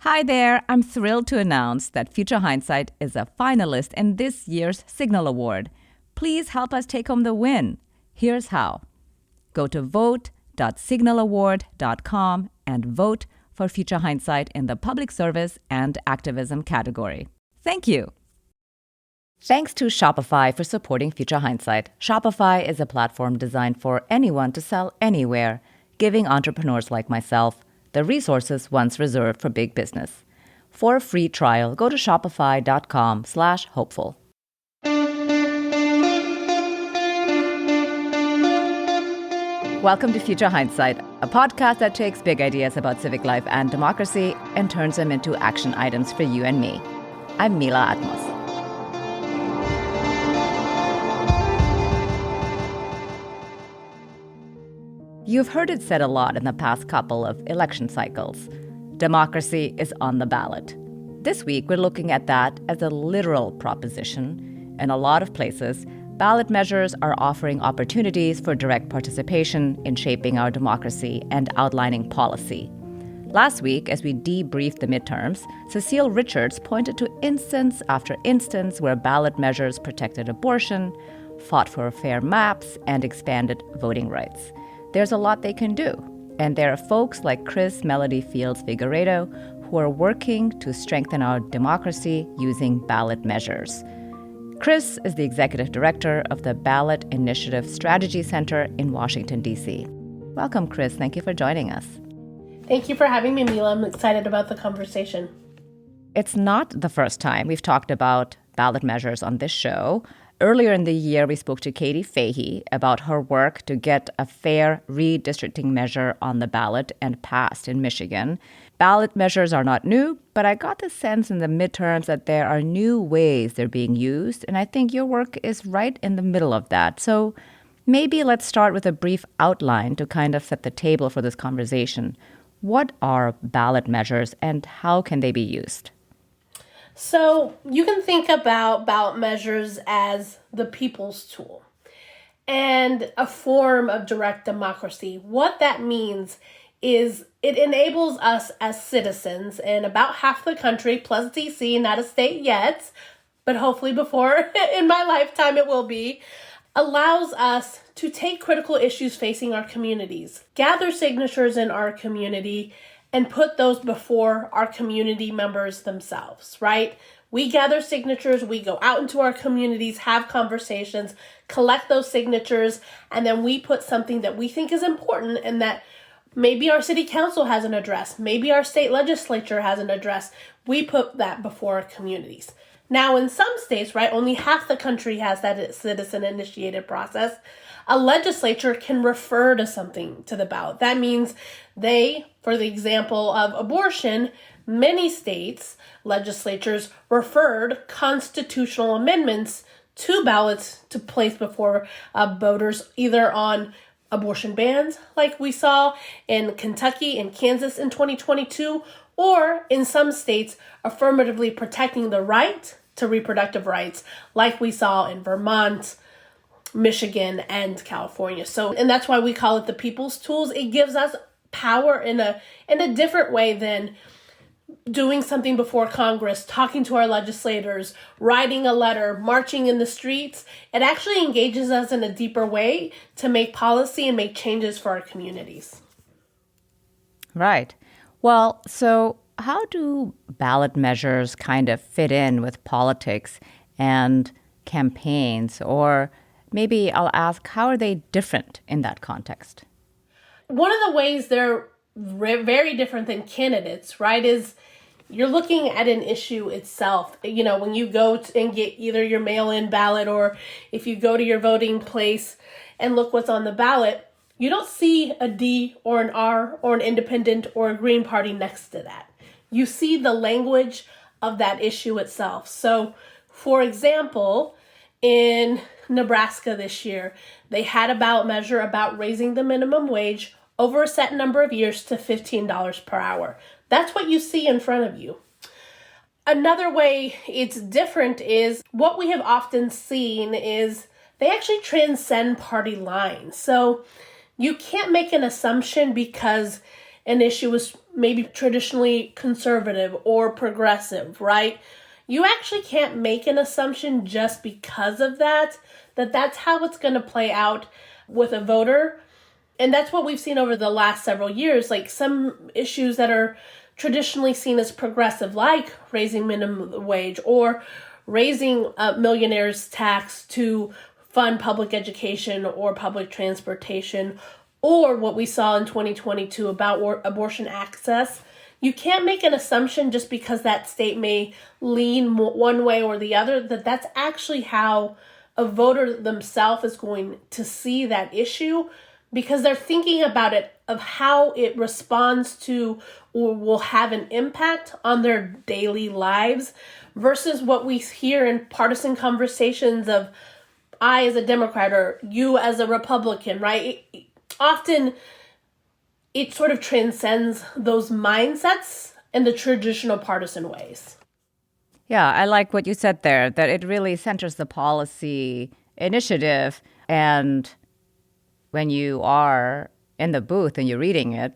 Hi there, I'm thrilled to announce that Future Hindsight is a finalist in this year's Signal Award. Please help us take home the win. Here's how. Go to vote.signalaward.com and vote for Future Hindsight in the Public Service and Activism category. Thank you. Thanks to Shopify for supporting Future Hindsight. Shopify is a platform designed for anyone to sell anywhere, giving entrepreneurs like myself the resources once reserved for big business. For a free trial, go to shopify.com/hopeful. Welcome to Future Hindsight, a podcast that takes big ideas about civic life and democracy and turns them into action items for you and me. I'm Mila Atmos. You've heard it said a lot in the past couple of election cycles. Democracy is on the ballot. This week, we're looking at that as a literal proposition. In a lot of places, ballot measures are offering opportunities for direct participation in shaping our democracy and outlining policy. Last week, as we debriefed the midterms, Cecile Richards pointed to instance after instance where ballot measures protected abortion, fought for fair maps, and expanded voting rights. There's a lot they can do, and there are folks like Melody Fields Figueredo who are working to strengthen our democracy using ballot measures. Chris is the executive director of the Ballot Initiative Strategy Center in Washington, D.C. Welcome, Chris. Thank you for joining us. Thank you for having me, Mila. I'm excited about the conversation. It's not the first time we've talked about ballot measures on this show. Earlier in the year, we spoke to Katie Fahey about her work to get a fair redistricting measure on the ballot and passed in Michigan. Ballot measures are not new, but I got the sense in the midterms that there are new ways they're being used, and I think your work is right in the middle of that. So maybe let's start with a brief outline to kind of set the table for this conversation. What are ballot measures and how can they be used? So you can think about ballot measures as the people's tool and a form of direct democracy. What that means is it enables us as citizens in about half the country, plus DC, not a state yet, but hopefully before in my lifetime it will be, allows us to take critical issues facing our communities, gather signatures in our community, and put those before our community members themselves, right? We gather signatures, we go out into our communities, have conversations, collect those signatures, and then we put something that we think is important and that maybe our city council hasn't addressed, maybe our state legislature hasn't addressed. We put that before our communities. Now, in some states, right, only half the country has that citizen-initiated process. A legislature can refer to something to the ballot. That means they, for the example of abortion, many states' legislatures referred constitutional amendments to ballots to place before voters, either on abortion bans, like we saw in Kentucky and Kansas in 2022, or in some states affirmatively protecting the right to reproductive rights, like we saw in Vermont, Michigan, and California. And that's why we call it the people's tools. It gives us power in a different way than doing something before Congress, talking to our legislators, writing a letter, marching in the streets. It actually engages us in a deeper way to make policy and make changes for our communities. Right. Well, so how do ballot measures kind of fit in with politics and campaigns? Or maybe I'll ask, how are they different in that context? One of the ways they're very different than candidates, right, is you're looking at an issue itself. You know, when you go and get either your mail-in ballot or if you go to your voting place and look what's on the ballot, you don't see a D or an R or an independent or a Green Party next to that. You see the language of that issue itself. So, for example, in Nebraska this year, they had a ballot measure about raising the minimum wage over a set number of years to $15 per hour. That's what you see in front of you. Another way it's different is what we have often seen is they actually transcend party lines. So you can't make an assumption because an issue is maybe traditionally conservative or progressive, right? You actually can't make an assumption just because of that that's how it's going to play out with a voter. And that's what we've seen over the last several years, like some issues that are traditionally seen as progressive, like raising minimum wage or raising a millionaire's tax to fund public education or public transportation, or what we saw in 2022 about abortion access. You can't make an assumption just because that state may lean one way or the other, that's actually how a voter themselves is going to see that issue, because they're thinking about it of how it responds to or will have an impact on their daily lives versus what we hear in partisan conversations of I as a Democrat or you as a Republican, right? Often it sort of transcends those mindsets in the traditional partisan ways. Yeah, I like what you said there, that it really centers the policy initiative. And when you are in the booth and you're reading it,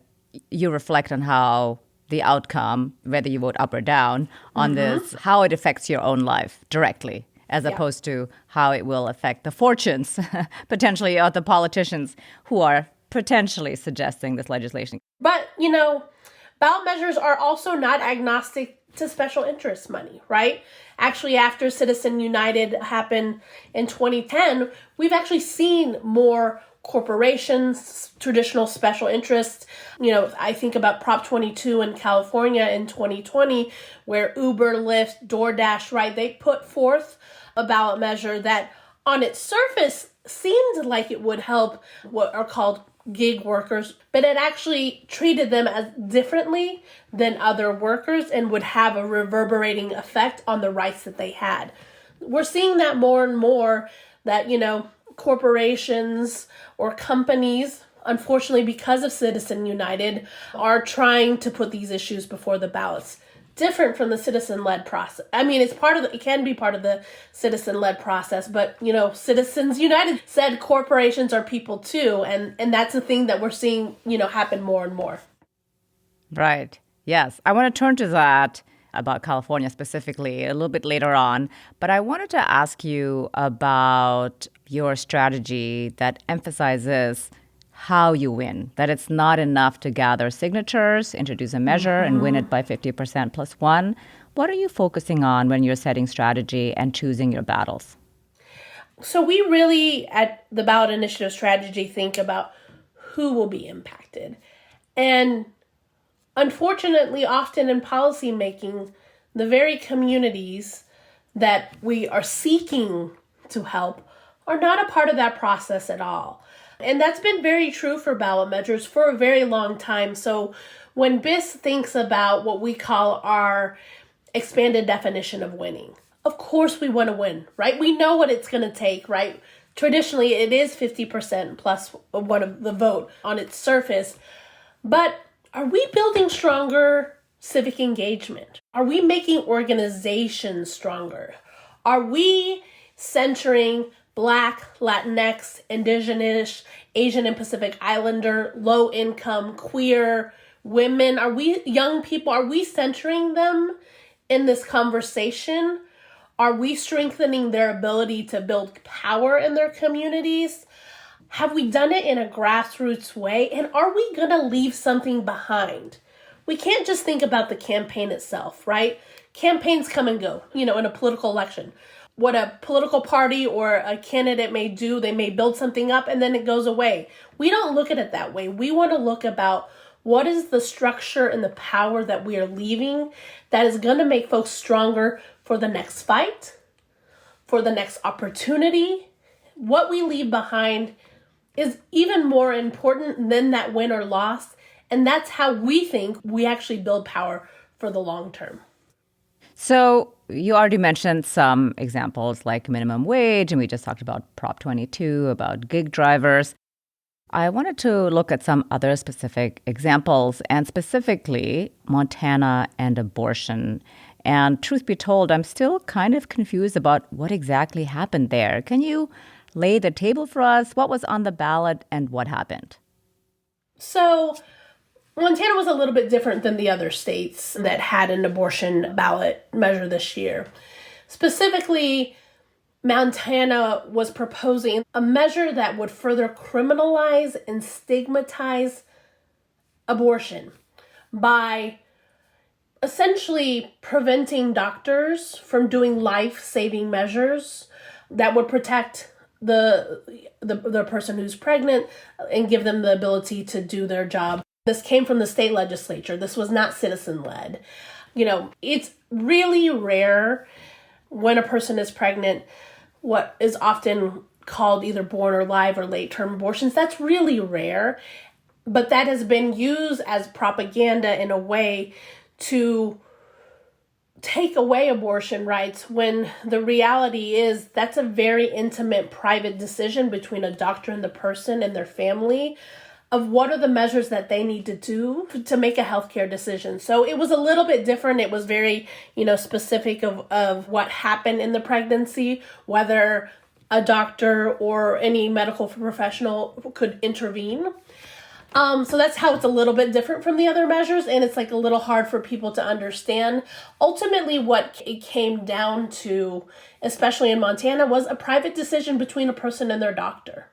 you reflect on how the outcome, whether you vote up or down on this, how it affects your own life directly, as opposed to how it will affect the fortunes, potentially, of the politicians who are potentially suggesting this legislation. But, ballot measures are also not agnostic to special interest money, right? Actually, after Citizen United happened in 2010, we've actually seen more corporations, traditional special interests. I think about Prop 22 in California in 2020, where Uber, Lyft, DoorDash, right, they put forth a ballot measure that on its surface seemed like it would help what are called gig workers, but it actually treated them as differently than other workers and would have a reverberating effect on the rights that they had. We're seeing that more and more, that, corporations or companies, unfortunately because of Citizen United, are trying to put these issues before the ballots. Different from the citizen-led process. I mean, it can be part of the citizen-led process, but, Citizens United said corporations are people too, and that's a thing that we're seeing, happen more and more. Right. Yes. I want to turn to that about California specifically a little bit later on, but I wanted to ask you about your strategy that emphasizes how you win, that it's not enough to gather signatures, introduce a measure, and win it by 50% plus one. What are you focusing on when you're setting strategy and choosing your battles? So we really, at the Ballot Initiative Strategy, think about who will be impacted. And unfortunately, often in policymaking, the very communities that we are seeking to help are not a part of that process at all. And that's been very true for ballot measures for a very long time. So when BIS thinks about what we call our expanded definition of winning, of course we want to win, right? We know what it's going to take, right? Traditionally, it is 50% plus one of the vote on its surface. But are we building stronger civic engagement? Are we making organizations stronger? Are we centering Black, Latinx, Indigenous, Asian and Pacific Islander, low income, queer, women? Are we, young people, are we centering them in this conversation? Are we strengthening their ability to build power in their communities? Have we done it in a grassroots way? And are we going to leave something behind? We can't just think about the campaign itself, right? Campaigns come and go, in a political election. What a political party or a candidate may do, they may build something up and then it goes away. We don't look at it that way. We want to look about what is the structure and the power that we are leaving that is going to make folks stronger for the next fight, for the next opportunity. What we leave behind is even more important than that win or loss. And that's how we think we actually build power for the long term. So you already mentioned some examples like minimum wage, and we just talked about Prop 22, about gig drivers. I wanted to look at some other specific examples, and specifically Montana and abortion. And truth be told, I'm still kind of confused about what exactly happened there. Can you lay the table for us? What was on the ballot and what happened? So Montana was a little bit different than the other states that had an abortion ballot measure this year. Specifically, Montana was proposing a measure that would further criminalize and stigmatize abortion by essentially preventing doctors from doing life-saving measures that would protect the person who's pregnant and give them the ability to do their job. This came from the state legislature. This was not citizen-led. It's really rare when a person is pregnant, what is often called either born or live or late-term abortions. That's really rare, but that has been used as propaganda in a way to take away abortion rights when the reality is that's a very intimate, private decision between a doctor and the person and their family of what are the measures that they need to do to make a healthcare decision. So it was a little bit different. It was very, specific of what happened in the pregnancy, whether a doctor or any medical professional could intervene. So that's how it's a little bit different from the other measures, and it's like a little hard for people to understand. Ultimately, what it came down to, especially in Montana, was a private decision between a person and their doctor.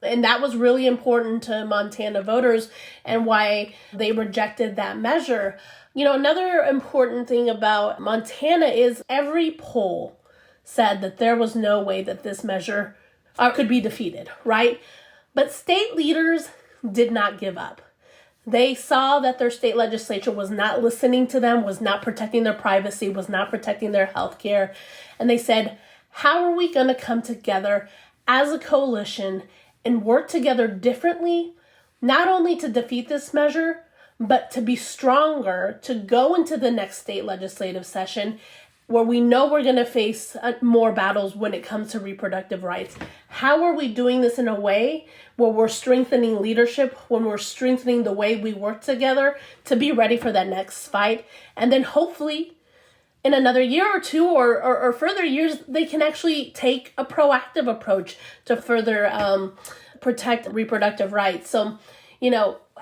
And that was really important to Montana voters and why they rejected that measure. Another important thing about Montana is every poll said that there was no way that this measure could be defeated, right? But state leaders did not give up. They saw that their state legislature was not listening to them, was not protecting their privacy, was not protecting their health care. And they said, how are we going to come together as a coalition and work together differently, not only to defeat this measure, but to be stronger, to go into the next state legislative session where we know we're going to face more battles when it comes to reproductive rights. How are we doing this in a way where we're strengthening leadership, when we're strengthening the way we work together to be ready for that next fight? And then hopefully in another year or two or further years, they can actually take a proactive approach to further protect reproductive rights. So,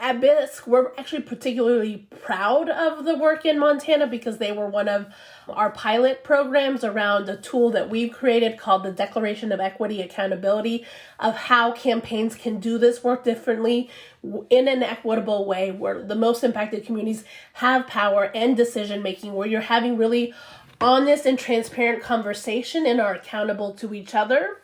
at BISC, we're actually particularly proud of the work in Montana because they were one of our pilot programs around a tool that we've created called the Declaration of Equity Accountability, of how campaigns can do this work differently in an equitable way where the most impacted communities have power and decision making, where you're having really honest and transparent conversation and are accountable to each other.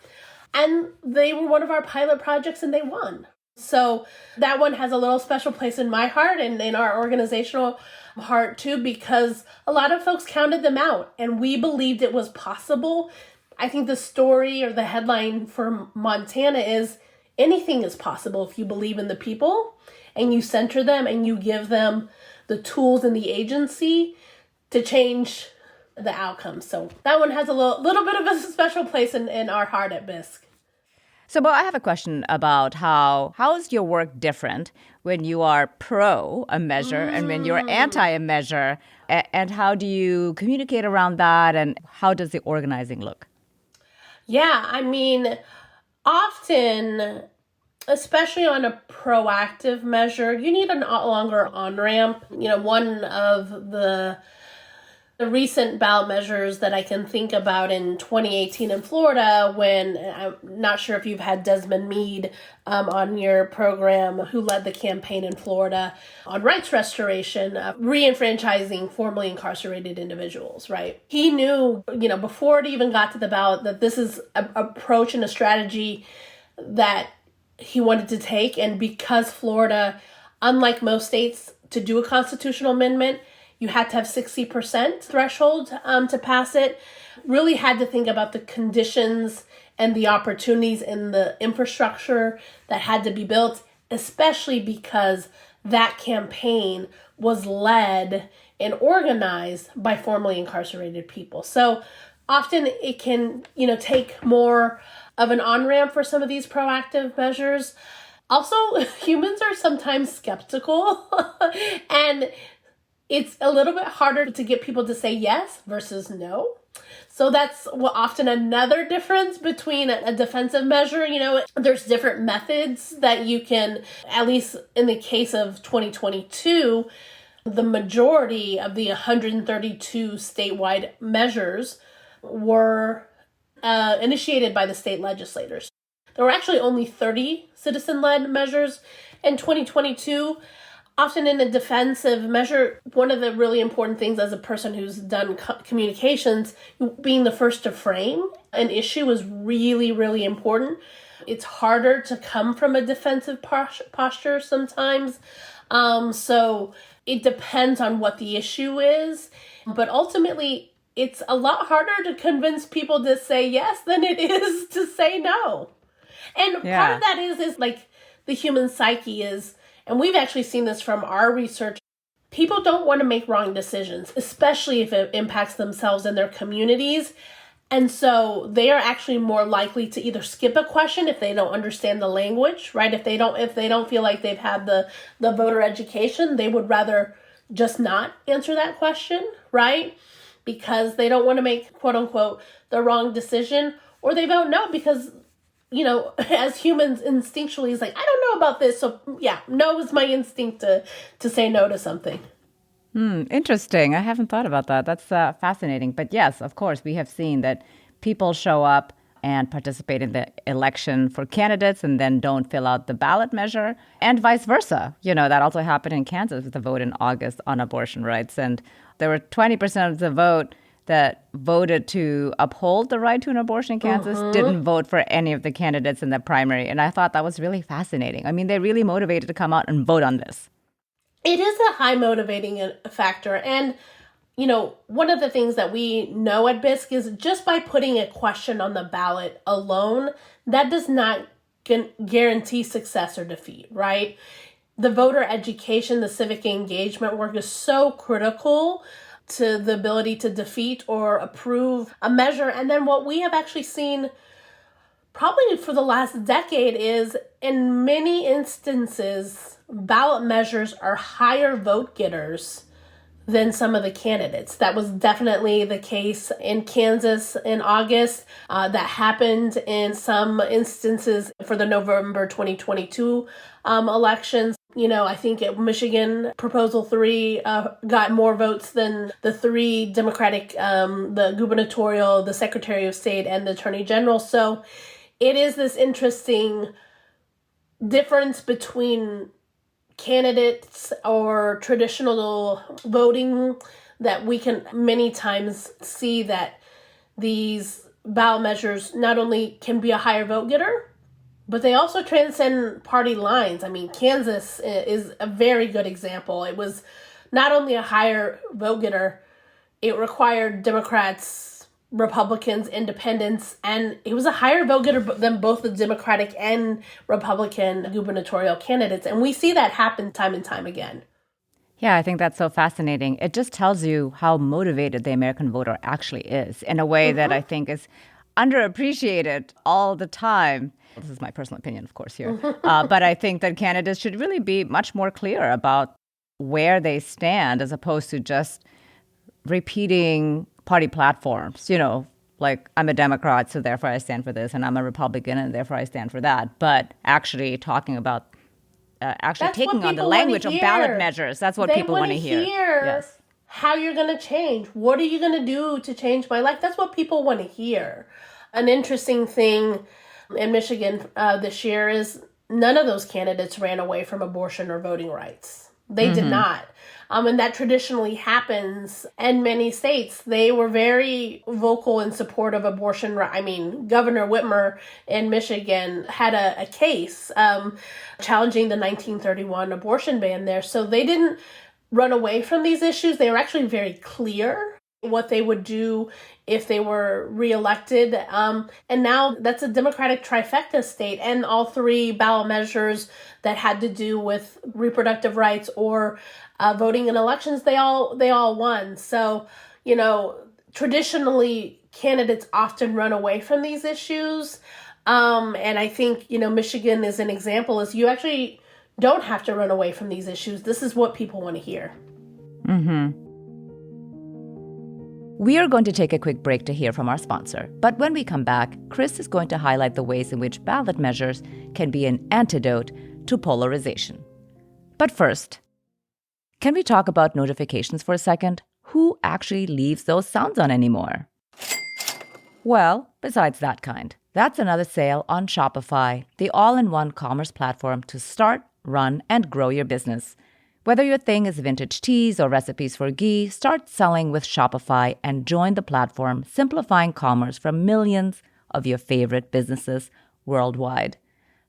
And they were one of our pilot projects and they won. So that one has a little special place in my heart and in our organizational heart too, because a lot of folks counted them out and we believed it was possible. I think the story or the headline for Montana is anything is possible if you believe in the people and you center them and you give them the tools and the agency to change the outcome. So that one has a little bit of a special place in our heart at BISC. So, Bo, I have a question about how is your work different when you are pro a measure and when you're anti a measure, and how do you communicate around that, and how does the organizing look? Yeah, often, especially on a proactive measure, you need a longer on-ramp. One of the recent ballot measures that I can think about in 2018 in Florida, when I'm not sure if you've had Desmond Meade on your program, who led the campaign in Florida on rights restoration, re-enfranchising formerly incarcerated individuals, right? He knew, before it even got to the ballot, that this is an approach and a strategy that he wanted to take. And because Florida, unlike most states, to do a constitutional amendment, you had to have 60% threshold to pass it. Really had to think about the conditions and the opportunities and the infrastructure that had to be built, especially because that campaign was led and organized by formerly incarcerated people. So often it can, take more of an on-ramp for some of these proactive measures. Also, humans are sometimes skeptical and it's a little bit harder to get people to say yes versus no. So that's often another difference between a defensive measure. There's different methods that you can, at least in the case of 2022, the majority of the 132 statewide measures were initiated by the state legislators. There were actually only 30 citizen-led measures in 2022. Often in a defensive measure, one of the really important things as a person who's done communications, being the first to frame an issue is really, really important. It's harder to come from a defensive posture sometimes. So it depends on what the issue is. But ultimately, it's a lot harder to convince people to say yes than it is to say no. And part of that is like the human psyche is, and we've actually seen this from our research, people don't want to make wrong decisions, especially if it impacts themselves and their communities. And so they are actually more likely to either skip a question if they don't understand the language, right? If they don't feel like they've had the voter education, they would rather just not answer that question, right? Because they don't want to make, quote unquote, the wrong decision, or they vote no because, as humans instinctually, it's like, I don't know about this. So yeah, no is my instinct to say no to something. Interesting. I haven't thought about that. That's fascinating. But yes, of course, we have seen that people show up and participate in the election for candidates and then don't fill out the ballot measure, and vice versa. That also happened in Kansas with the vote in August on abortion rights. And there were 20% of the vote that voted to uphold the right to an abortion in Kansas didn't vote for any of the candidates in the primary. And I thought that was really fascinating. I mean, they're really motivated to come out and vote on this. It is a high motivating factor. And, one of the things that we know at BISC is just by putting a question on the ballot alone, that does not guarantee success or defeat, right? The voter education, the civic engagement work is so critical to the ability to defeat or approve a measure. And then what we have actually seen probably for the last decade is, in many instances, ballot measures are higher vote getters than some of the candidates. That was definitely the case in Kansas in August. That happened in some instances for the November 2022 elections. I think Michigan Proposal 3 got more votes than the 3 Democratic, the gubernatorial, the Secretary of State, and the Attorney General. So it is this interesting difference between candidates or traditional voting that we can many times see that these ballot measures not only can be a higher vote getter, but they also transcend party lines. I mean, Kansas is a very good example. It was not only a higher vote getter, it required Democrats, Republicans, independents, and it was a higher vote getter than both the Democratic and Republican gubernatorial candidates. And we see that happen time and time again. Yeah, I think that's so fascinating. It just tells you how motivated the American voter actually is in a way that I think is underappreciated all the time. This is my personal opinion, of course, here. But I think that candidates should really be much more clear about where they stand as opposed to just repeating party platforms, like I'm a Democrat, so therefore I stand for this, and I'm a Republican, and therefore I stand for that. But actually talking about, taking on the language of ballot measures, that's what people want to hear. Yes. How you're going to change. What are you going to do to change my life? That's what people want to hear. An interesting thing in Michigan this year is none of those candidates ran away from abortion or voting rights. They did not. And that traditionally happens in many states. They were very vocal in support of abortion. I mean, Governor Whitmer in Michigan had a case challenging the 1931 abortion ban there. So they didn't run away from these issues. They were actually very clear what they would do if they were reelected. And now that's a Democratic trifecta state, and all 3 ballot measures that had to do with reproductive rights or voting in elections, they all won. So, traditionally candidates often run away from these issues. And I think, Michigan is an example, is you actually don't have to run away from these issues. This is what people want to hear. We are going to take a quick break to hear from our sponsor. But when we come back, Chris is going to highlight the ways in which ballot measures can be an antidote to polarization. But first, can we talk about notifications for a second? Who actually leaves those sounds on anymore? Well, besides that kind. That's another sale on Shopify, the all-in-one commerce platform to start, run, and grow your business. Whether your thing is vintage teas or recipes for ghee, start selling with Shopify and join the platform simplifying commerce for millions of your favorite businesses worldwide.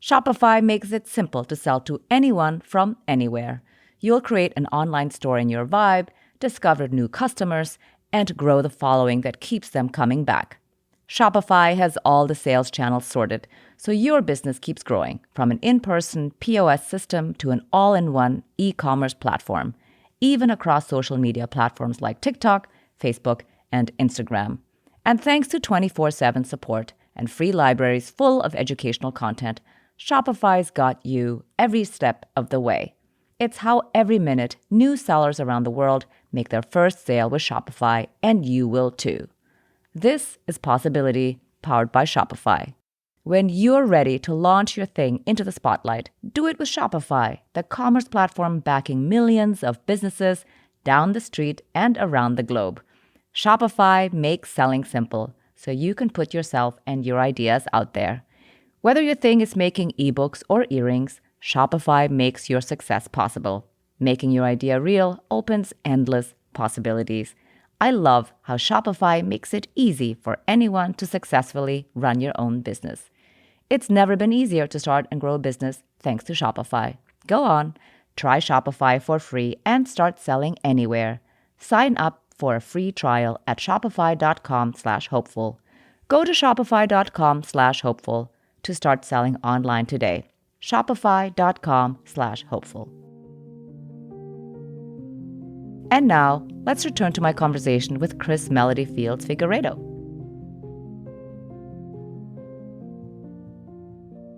Shopify makes it simple to sell to anyone from anywhere. You'll create an online store in your vibe, discover new customers, and grow the following that keeps them coming back. Shopify has all the sales channels sorted, so your business keeps growing, from an in-person POS system to an all-in-one e-commerce platform, even across social media platforms like TikTok, Facebook, and Instagram. And thanks to 24/7 support and free libraries full of educational content, Shopify's got you every step of the way. It's how every minute new sellers around the world make their first sale with Shopify, and you will too. This is Possibility, powered by Shopify. When you're ready to launch your thing into the spotlight, do it with Shopify, the commerce platform backing millions of businesses down the street and around the globe. Shopify makes selling simple, so you can put yourself and your ideas out there. Whether your thing is making ebooks or earrings, Shopify makes your success possible. Making your idea real opens endless possibilities. I love how Shopify makes it easy for anyone to successfully run your own business. It's never been easier to start and grow a business thanks to Shopify. Go on, try Shopify for free and start selling anywhere. Sign up for a free trial at shopify.com/hopeful. Go to shopify.com/hopeful to start selling online today. Shopify.com/hopeful. And now, let's return to my conversation with Chris Melody Fields Figueredo.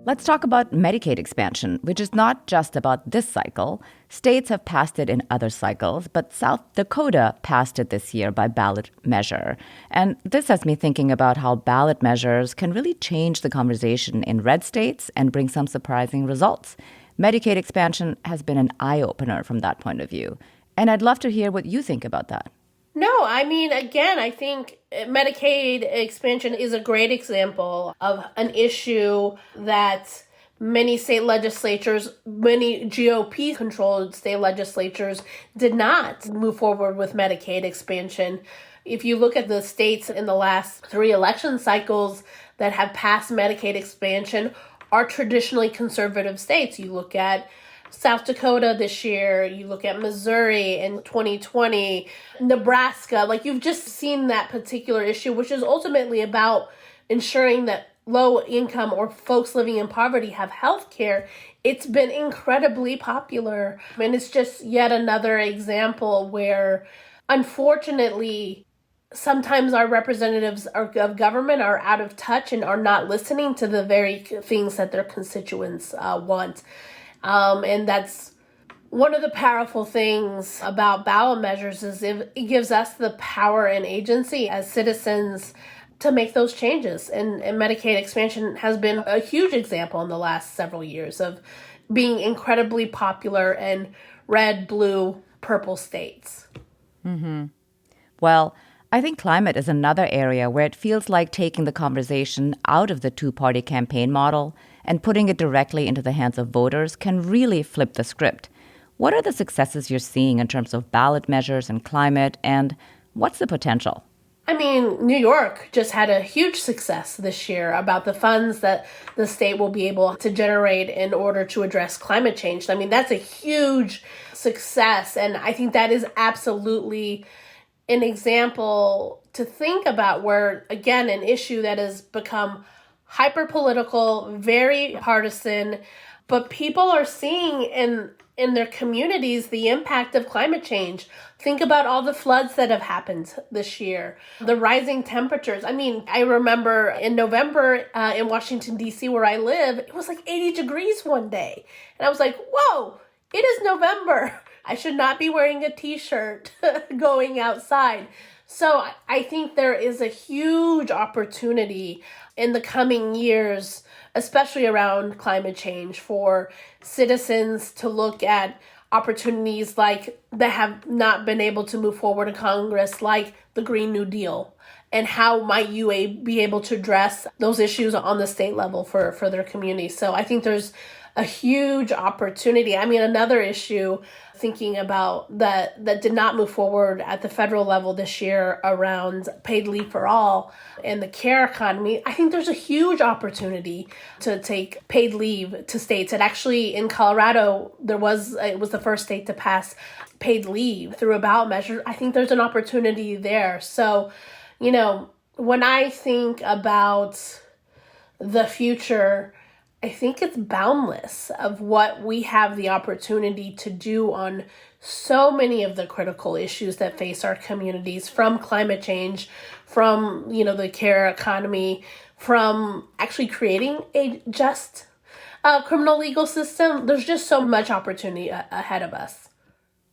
Let's talk about Medicaid expansion, which is not just about this cycle. States have passed it in other cycles, but South Dakota passed it this year by ballot measure. And this has me thinking about how ballot measures can really change the conversation in red states and bring some surprising results. Medicaid expansion has been an eye-opener from that point of view. And I'd love to hear what you think about that. No, I mean, again, I think Medicaid expansion is a great example of an issue that many state legislatures, many GOP-controlled state legislatures did not move forward with Medicaid expansion. If you look at the states in the last 3 election cycles that have passed Medicaid expansion are traditionally conservative states. You look at South Dakota this year, you look at Missouri in 2020, Nebraska, like you've just seen that particular issue, which is ultimately about ensuring that low income or folks living in poverty have health care. It's been incredibly popular. And it's just yet another example where, unfortunately, sometimes our representatives of government are out of touch and are not listening to the very things that their constituents want. And that's one of the powerful things about ballot measures is it gives us the power and agency as citizens to make those changes. And Medicaid expansion has been a huge example in the last several years of being incredibly popular in red, blue, purple states. Mm-hmm. Well, I think climate is another area where it feels like taking the conversation out of the two-party campaign model and putting it directly into the hands of voters can really flip the script. What are the successes you're seeing in terms of ballot measures and climate, and what's the potential? I mean, New York just had a huge success this year about the funds that the state will be able to generate in order to address climate change. I mean, that's a huge success, and I think that is absolutely an example to think about where, again, an issue that has become hyper-political, very partisan, but people are seeing in their communities the impact of climate change. Think about all the floods that have happened this year, the rising temperatures. I mean, I remember in November in Washington, D.C., where I live, it was like 80 degrees one day. And I was like, whoa, it is November. I should not be wearing a t-shirt going outside. So I think there is a huge opportunity in the coming years, especially around climate change, for citizens to look at opportunities like that have not been able to move forward in Congress, like the Green New Deal. And how might you be able to address those issues on the state level for their community? So I think there's a huge opportunity. I mean, another issue thinking about that did not move forward at the federal level this year around paid leave for all and the care economy. I think there's a huge opportunity to take paid leave to states. And actually in Colorado, it was the first state to pass paid leave through a ballot measure. I think there's an opportunity there. So, when I think about the future, I think it's boundless of what we have the opportunity to do on so many of the critical issues that face our communities, from climate change, from, the care economy, from actually creating a just criminal legal system. There's just so much opportunity ahead of us.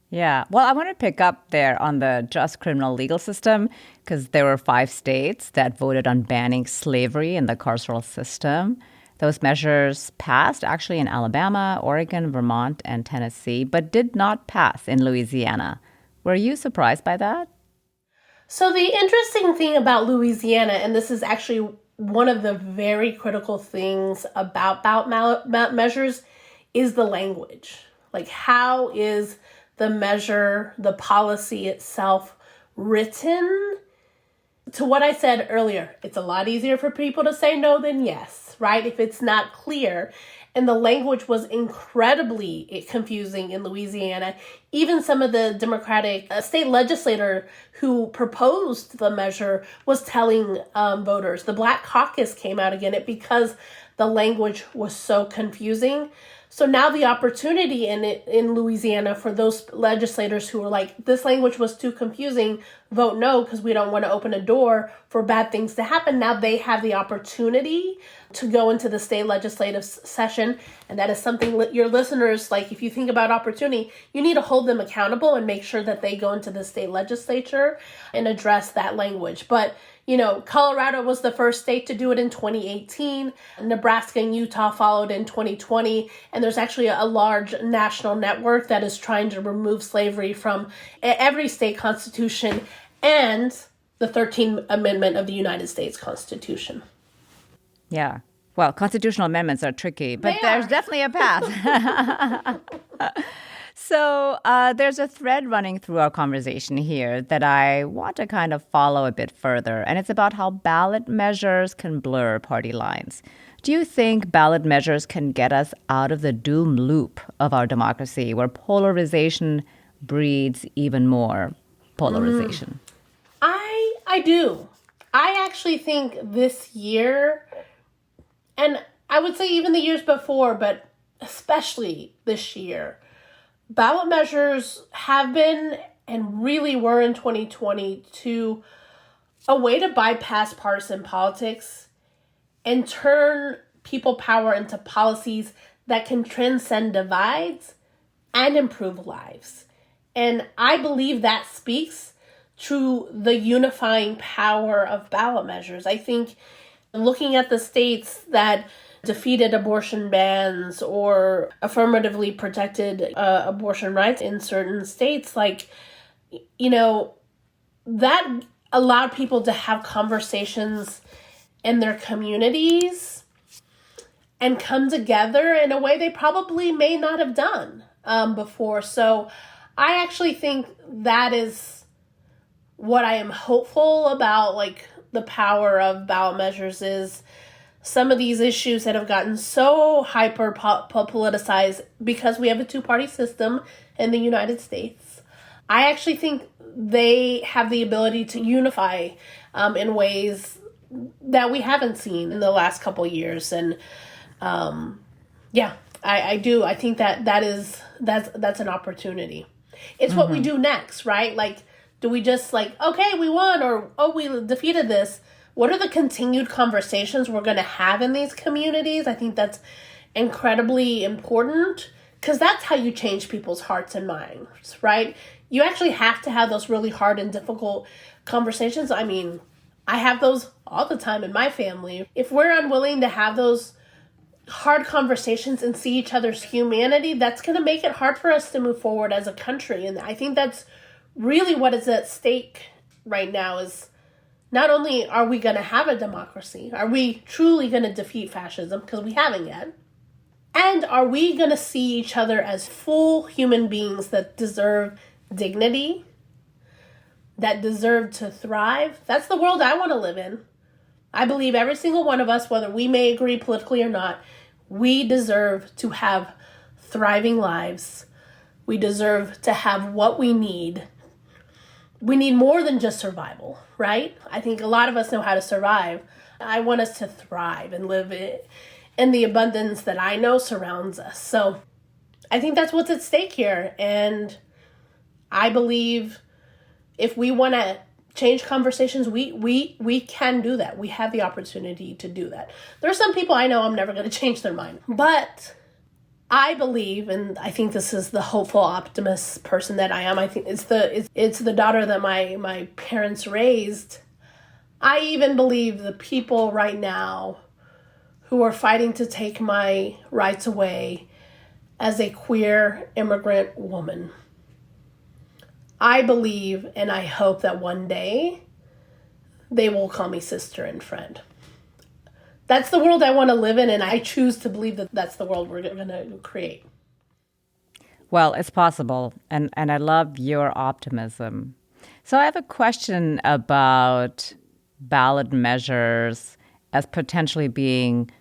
Yeah. Well, I want to pick up there on the just criminal legal system, because there were 5 states that voted on banning slavery in the carceral system. Those measures passed actually in Alabama, Oregon, Vermont, and Tennessee, but did not pass in Louisiana. Were you surprised by that? So the interesting thing about Louisiana, and this is actually one of the very critical things about ballot measures, is the language. Like, how is the measure, the policy itself written? To what I said earlier, it's a lot easier for people to say no than yes, right? If it's not clear. And the language was incredibly confusing in Louisiana. Even some of the Democratic state legislator who proposed the measure was telling voters. The Black Caucus came out against it because the language was so confusing. So now the opportunity in Louisiana for those legislators who were like, this language was too confusing, vote no, because we don't want to open a door for bad things to happen. Now they have the opportunity to go into the state legislative session. And that is something your listeners, like, if you think about opportunity, you need to hold them accountable and make sure that they go into the state legislature and address that language. But Colorado was the first state to do it in 2018. Nebraska and Utah followed in 2020. And there's actually a large national network that is trying to remove slavery from every state constitution and the 13th Amendment of the United States Constitution. Yeah. Well, constitutional amendments are tricky, but there's definitely a path. So there's a thread running through our conversation here that I want to kind of follow a bit further, and it's about how ballot measures can blur party lines. Do you think ballot measures can get us out of the doom loop of our democracy, where polarization breeds even more polarization? I do. I actually think this year, and I would say even the years before, but especially this year, ballot measures have been and really were in 2022 a way to bypass partisan politics and turn people power into policies that can transcend divides and improve lives. And I believe that speaks to the unifying power of ballot measures. I think looking at the states that defeated abortion bans or affirmatively protected abortion rights in certain states, that allowed people to have conversations in their communities and come together in a way they probably may not have done before. So I actually think that is what I am hopeful about, the power of ballot measures, is some of these issues that have gotten so hyper politicized because we have a 2-party system in the United States. I actually think they have the ability to unify in ways that we haven't seen in the last couple of years. And I do. I think that's an opportunity. It's what we do next, right? Do we just okay, we won, or, oh, we defeated this? What are the continued conversations we're going to have in these communities? I think that's incredibly important, because that's how you change people's hearts and minds, right? You actually have to have those really hard and difficult conversations. I mean, I have those all the time in my family. If we're unwilling to have those hard conversations and see each other's humanity, that's going to make it hard for us to move forward as a country. And I think that's really what is at stake right now is not only are we going to have a democracy, are we truly going to defeat fascism, because we haven't yet, and are we going to see each other as full human beings that deserve dignity, that deserve to thrive? That's the world I want to live in. I believe every single one of us, whether we may agree politically or not, we deserve to have thriving lives. We deserve to have what we need. We need more than just survival, right? I think a lot of us know how to survive. I want us to thrive and live in the abundance that I know surrounds us. So I think that's what's at stake here. And I believe if we want to change conversations, we can do that. We have the opportunity to do that. There are some people I know I'm never going to change their mind. But I believe, and I think this is the hopeful, optimist person that I am. I think it's the daughter that my parents raised. I even believe the people right now who are fighting to take my rights away as a queer immigrant woman, I believe and I hope that one day they will call me sister and friend. That's the world I want to live in, and I choose to believe that that's the world we're going to create. Well, it's possible, and I love your optimism. So I have a question about ballot measures as potentially being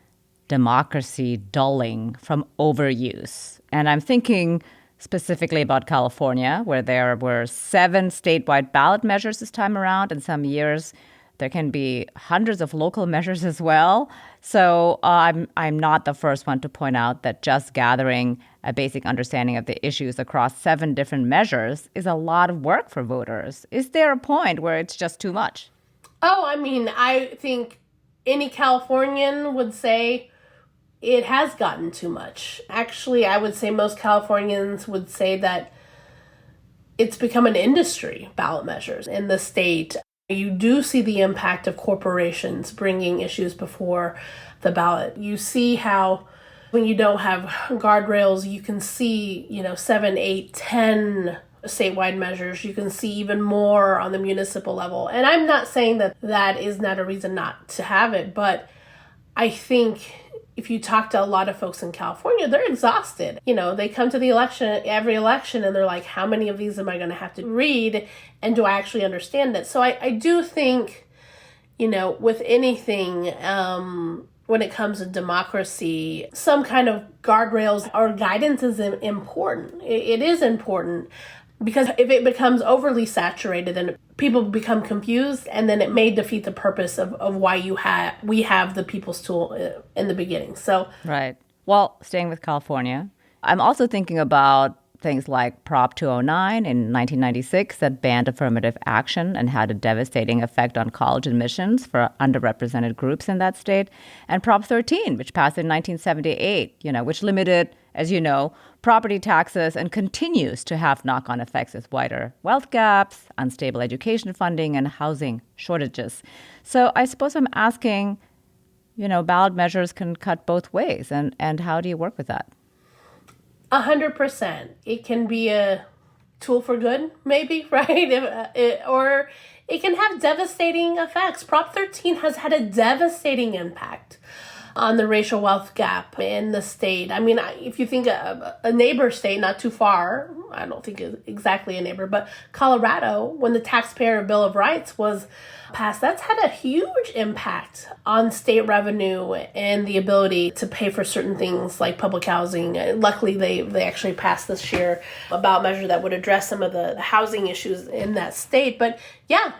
democracy dulling from overuse. And I'm thinking specifically about California, where there were 7 statewide ballot measures this time around. In some years, there can be hundreds of local measures as well. So I'm not the first one to point out that just gathering a basic understanding of the issues across 7 different measures is a lot of work for voters. Is there a point where it's just too much? Oh, I mean, I think any Californian would say it has gotten too much. Actually, I would say most Californians would say that it's become an industry, ballot measures in the state. You do see the impact of corporations bringing issues before the ballot. You see how when you don't have guardrails, you can see, 7, 8, 10 statewide measures. You can see even more on the municipal level. And I'm not saying that that is not a reason not to have it, but I think if you talk to a lot of folks in California, they're exhausted. They come to the election, every election, and they're like, how many of these am I going to have to read? And do I actually understand it? So I do think, with anything, when it comes to democracy, some kind of guardrails or guidance is important. It is important. Because if it becomes overly saturated, then people become confused, and then it may defeat the purpose of why we have the people's tool in the beginning. So right. Well, staying with California, I'm also thinking about things like Prop 209 in 1996 that banned affirmative action and had a devastating effect on college admissions for underrepresented groups in that state, and Prop 13, which passed in 1978, which limited, as you know, property taxes and continues to have knock-on effects with wider wealth gaps, unstable education funding, and housing shortages. So I suppose I'm asking, ballot measures can cut both ways, and how do you work with that? 100%. It can be a tool for good, maybe, right? Or it can have devastating effects. Prop 13 has had a devastating impact on the racial wealth gap in the state. I mean, if you think a neighbor state, not too far, I don't think exactly a neighbor, but Colorado, when the Taxpayer Bill of Rights was passed, that's had a huge impact on state revenue and the ability to pay for certain things like public housing. Luckily, they actually passed this year a ballot measure that would address some of the housing issues in that state. But yeah,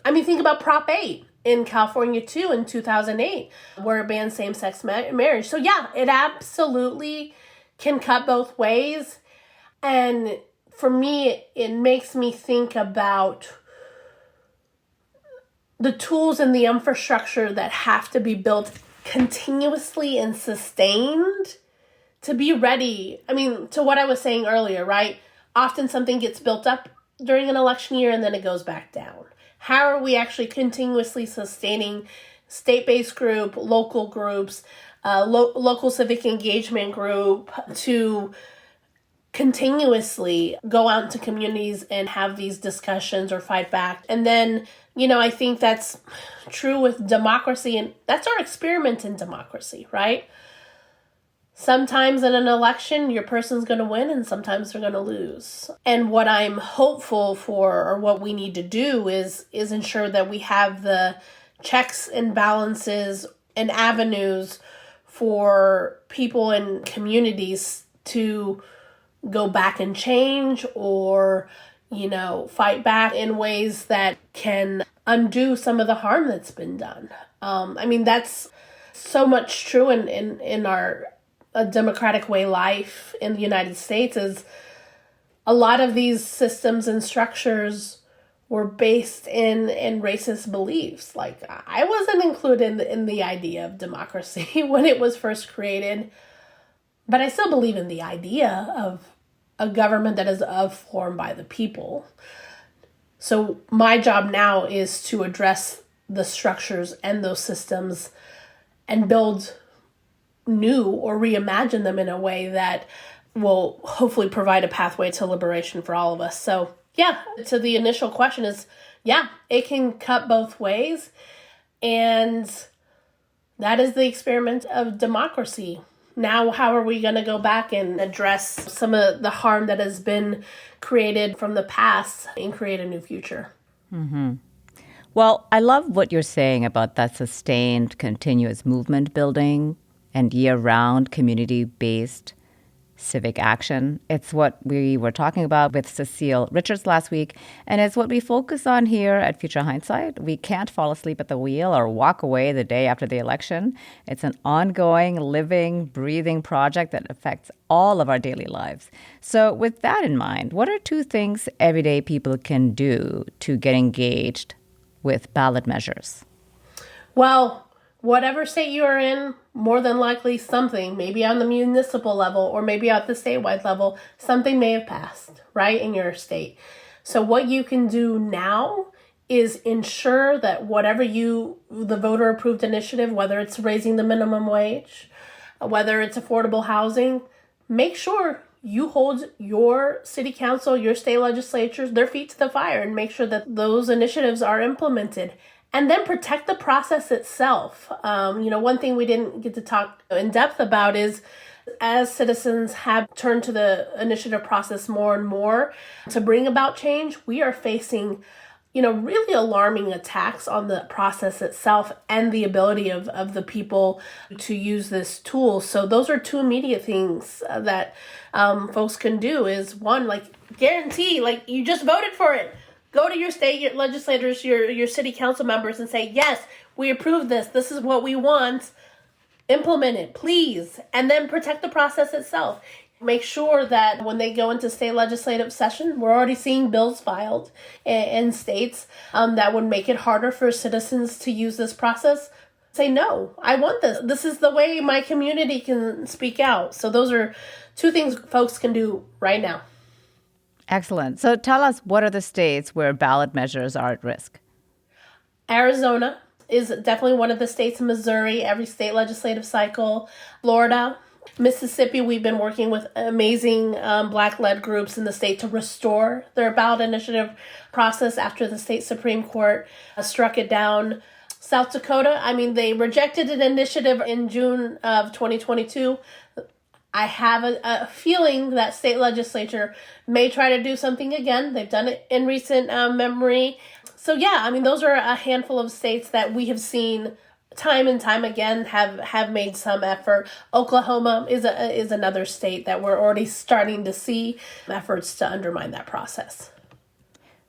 I mean, think about Prop 8 in California too in 2008, where it banned same-sex marriage. So yeah, it absolutely can cut both ways. And for me, it makes me think about the tools and the infrastructure that have to be built continuously and sustained to be ready. I mean, to what I was saying earlier, right? Often something gets built up during an election year and then it goes back down. How are we actually continuously sustaining state-based group, local groups, local civic engagement group to continuously go out into communities and have these discussions or fight back? And then, I think that's true with democracy, and that's our experiment in democracy, right? Sometimes in an election, your person's going to win and sometimes they're going to lose. And what I'm hopeful for, or what we need to do, is ensure that we have the checks and balances and avenues for people and communities to go back and change, or, fight back in ways that can undo some of the harm that's been done. That's so much true in our a democratic way life in the United States. Is a lot of these systems and structures were based in racist beliefs. Like, I wasn't included in the idea of democracy when it was first created, but I still believe in the idea of a government that is formed by the people. So my job now is to address the structures and those systems and build new or reimagine them in a way that will hopefully provide a pathway to liberation for all of us. So to the initial question is, it can cut both ways. And that is the experiment of democracy. Now, how are we going to go back and address some of the harm that has been created from the past and create a new future? Mm-hmm. Well, I love what you're saying about that sustained, continuous movement building and year-round community-based civic action. It's what we were talking about with Cecile Richards last week, and it's what we focus on here at Future Hindsight. We can't fall asleep at the wheel or walk away the day after the election. It's an ongoing, living, breathing project that affects all of our daily lives. So with that in mind, what are two things everyday people can do to get engaged with ballot measures? Well, whatever state you are in, more than likely something, maybe on the municipal level or maybe at the statewide level, something may have passed, right, in your state. So what you can do now is ensure that whatever the voter approved initiative, whether it's raising the minimum wage, whether it's affordable housing, make sure you hold your city council, your state legislatures, their feet to the fire, and make sure that those initiatives are implemented. And then protect the process itself. One thing we didn't get to talk in depth about is, as citizens have turned to the initiative process more and more to bring about change, we are facing, really alarming attacks on the process itself and the ability of the people to use this tool. So those are two immediate things that folks can do. Is one, guarantee, you just voted for it. Go to your state legislators, your city council members, and say, yes, we approve this. This is what we want. Implement it, please. And then protect the process itself. Make sure that when they go into state legislative session, we're already seeing bills filed in states that would make it harder for citizens to use this process. Say, no, I want this. This is the way my community can speak out. So those are two things folks can do right now. Excellent. So tell us, what are the states where ballot measures are at risk? Arizona is definitely one of the states. Missouri, every state legislative cycle. Florida, Mississippi, we've been working with amazing Black-led groups in the state to restore their ballot initiative process after the state Supreme Court struck it down. South Dakota, they rejected an initiative in June of 2022. I have a feeling that state legislature may try to do something again. They've done it in recent memory. So those are a handful of states that we have seen time and time again have made some effort. Oklahoma is another state that we're already starting to see efforts to undermine that process.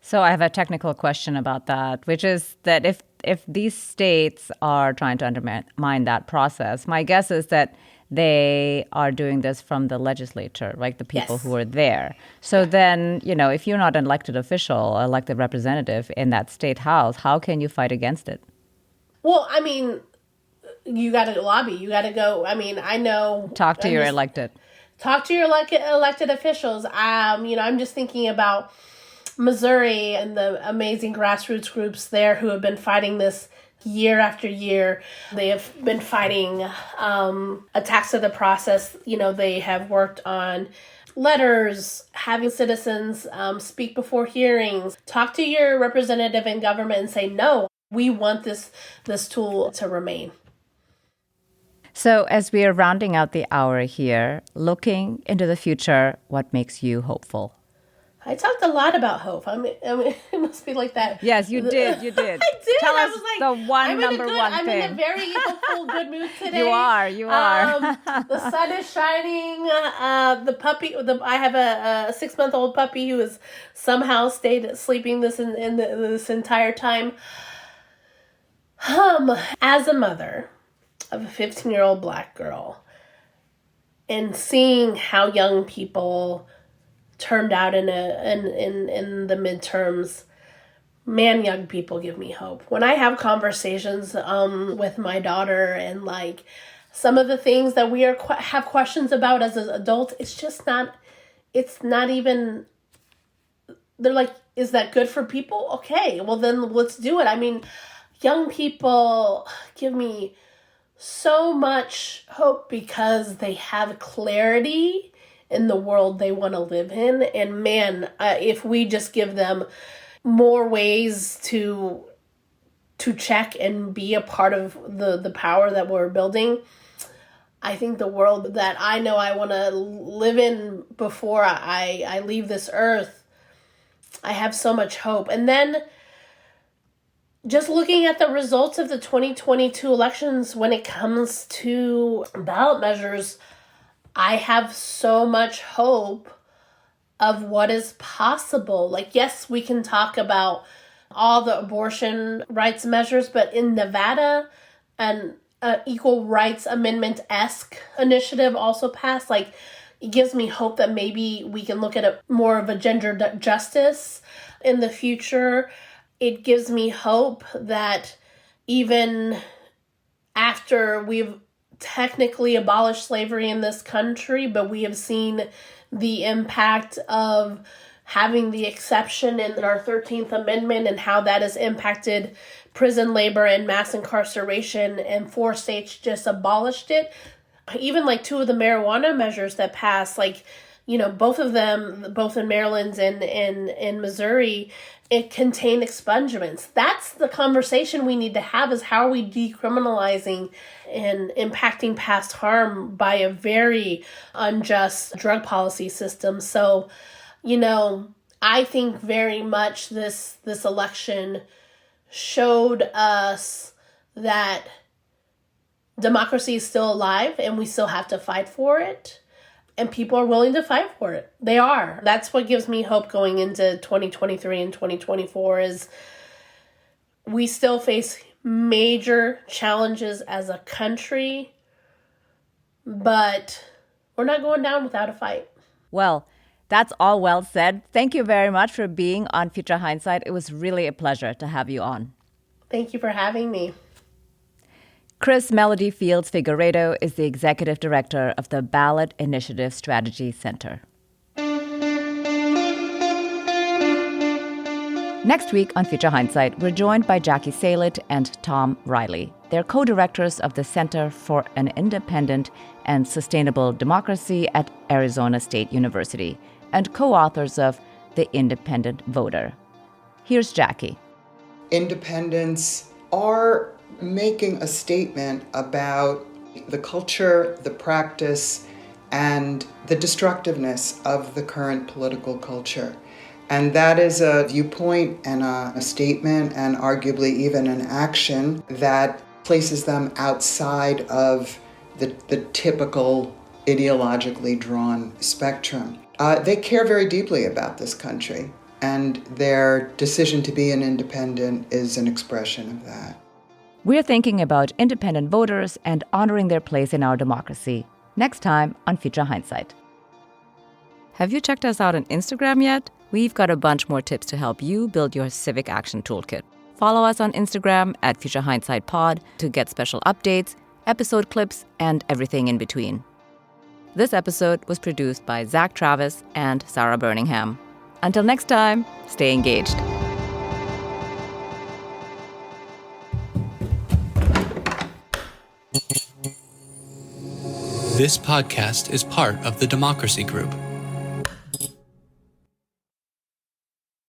So I have a technical question about that, which is that if these states are trying to undermine that process, my guess is that they are doing this from the legislature, like the people who are there. So then, if you're not an elected official, elected representative in that state house, how can you fight against it? Well, you got to lobby. You got to go. I know. Talk to your elected. Talk to your elected officials. I'm just thinking about Missouri and the amazing grassroots groups there who have been fighting this year after year. They have been fighting attacks to the process. They have worked on letters, having citizens speak before hearings, talk to your representative in government and say, no, we want this tool to remain. So as we are rounding out the hour here, looking into the future, what makes you hopeful? I talked a lot about hope. I mean, it must be like that. Yes, you did. You did. I did. Tell us was like, the one number one I'm thing. in a very hopeful, good mood today. You are. The sun is shining. The puppy. I have a 6-month-old puppy who has somehow stayed sleeping this entire time. As a mother of a 15-year-old Black girl, and seeing how young people turned out in the midterms, man, young people give me hope. When I have conversations with my daughter and like some of the things that we have questions about as adults, it's not even. They're like, is that good for people? Okay, well then let's do it. I mean, young people give me so much hope because they have clarity in the world they want to live in. And man, if we just give them more ways to check and be a part of the power that we're building, I think the world that I know I want to live in before I leave this earth, I have so much hope. And then just looking at the results of the 2022 elections when it comes to ballot measures, I have so much hope of what is possible. Like, yes, we can talk about all the abortion rights measures, but in Nevada, an equal rights amendment-esque initiative also passed. Like, it gives me hope that maybe we can look at more of a gender justice in the future. It gives me hope that even after we've technically abolished slavery in this country, but we have seen the impact of having the exception in our 13th Amendment and how that has impacted prison labor and mass incarceration, and 4 states just abolished it. Even like 2 of the marijuana measures that passed, like, both of them, both in Maryland and in Missouri, it contained expungements. That's the conversation we need to have, is how are we decriminalizing and impacting past harm by a very unjust drug policy system. So, I think very much this election showed us that democracy is still alive and we still have to fight for it. And people are willing to fight for it. They are. That's what gives me hope going into 2023 and 2024 is we still face major challenges as a country, but we're not going down without a fight. Well, that's all well said. Thank you very much for being on Future Hindsight. It was really a pleasure to have you on. Thank you for having me. Melody Fields Figueredo is the Executive Director of the Ballot Initiative Strategy Center. Next week on Future Hindsight, we're joined by Jackie Salit and Tom Riley. They're co-directors of the Center for an Independent and Sustainable Democracy at Arizona State University and co-authors of The Independent Voter. Here's Jackie. Independents are making a statement about the culture, the practice, and the destructiveness of the current political culture. And that is a viewpoint and a statement and arguably even an action that places them outside of the typical ideologically drawn spectrum. They care very deeply about this country, and their decision to be an independent is an expression of that. We're thinking about independent voters and honoring their place in our democracy. Next time on Future Hindsight. Have you checked us out on Instagram yet? We've got a bunch more tips to help you build your civic action toolkit. Follow us on Instagram at Future Hindsight Pod to get special updates, episode clips, and everything in between. This episode was produced by Zach Travis and Sarah Birmingham. Until next time, stay engaged. This podcast is part of the Democracy Group,